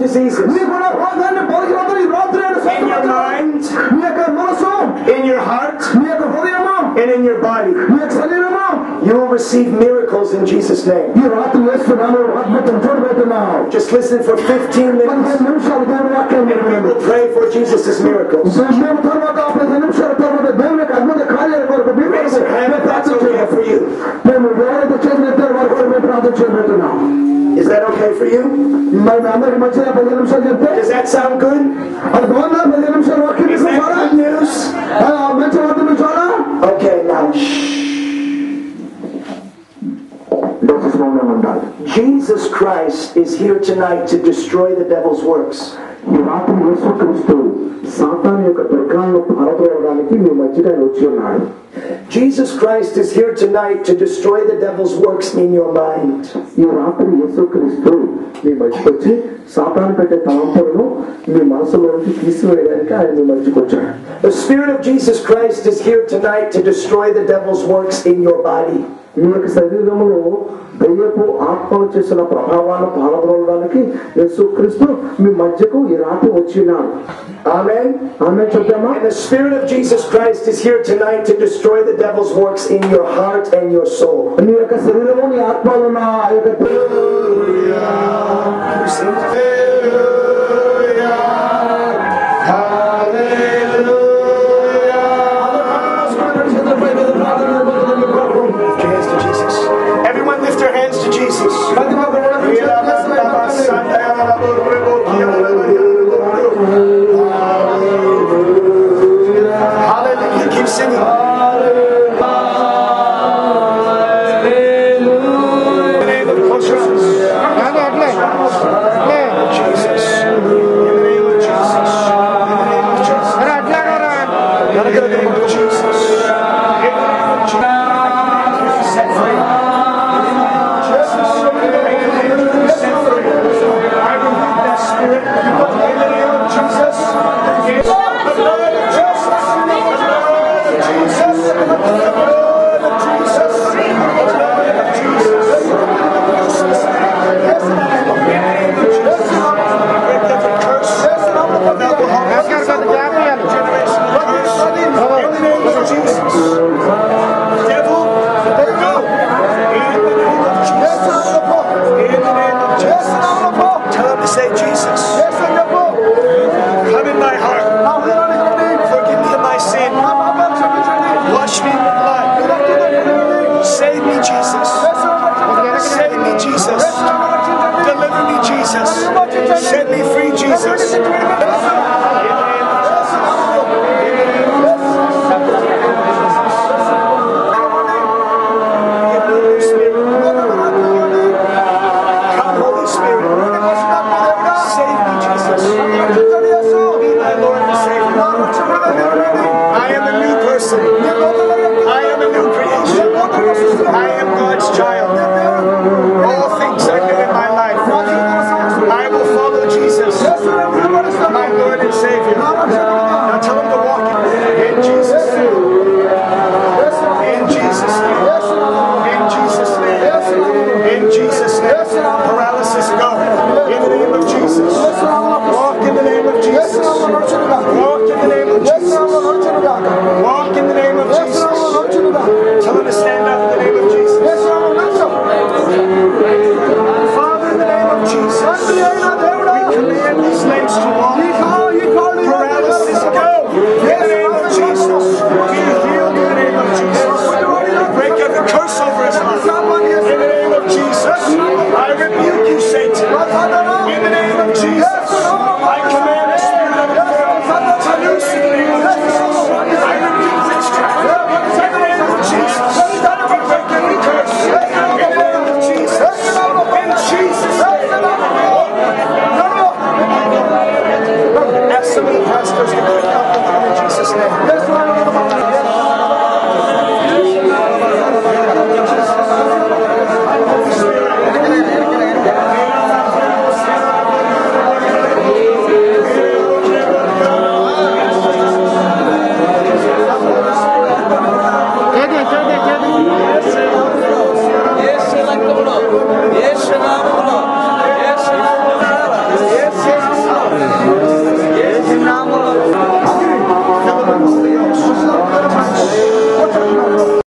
diseases. In your mind, in your heart, and in your body. You will receive miracles in Jesus' name. Just listen for 15 minutes. And we will pray for Jesus' miracles. Raise your hand if that's okay for you. Is that okay for you? Does that sound good? Is that good news? Okay, now shh. Jesus Christ is here tonight to destroy the devil's works. Jesus Christ is here tonight to destroy the devil's works in your mind. The Spirit of Jesus Christ is here tonight to destroy the devil's works in your body. Amen. And the Spirit of Jesus Christ is here tonight to destroy the devil's works in your heart and your soul. Everyone lift your hands to Jesus. Hallelujah. Keep singing. Set me free, Jesus. Come, Holy Spirit. Save me, Jesus. Be my Lord and Savior. I am a new person. I am a new creation. I am God's child. All things are new in my life. I will follow Jesus, my Lord and Savior. Now tell him to walk in Jesus' name. In Jesus' name. In Jesus' name. In Jesus' name. Paralysis go. In the name of Jesus. Walk in the name of Jesus. Walk in the name of Jesus. Walk in the name of Jesus. Tell him to stand up in the name of Jesus. Father, in the name of Jesus, we command these legs to walk. Paralysis go. In the name of Jesus. Be healed in the name of Jesus. Break every curse over his life.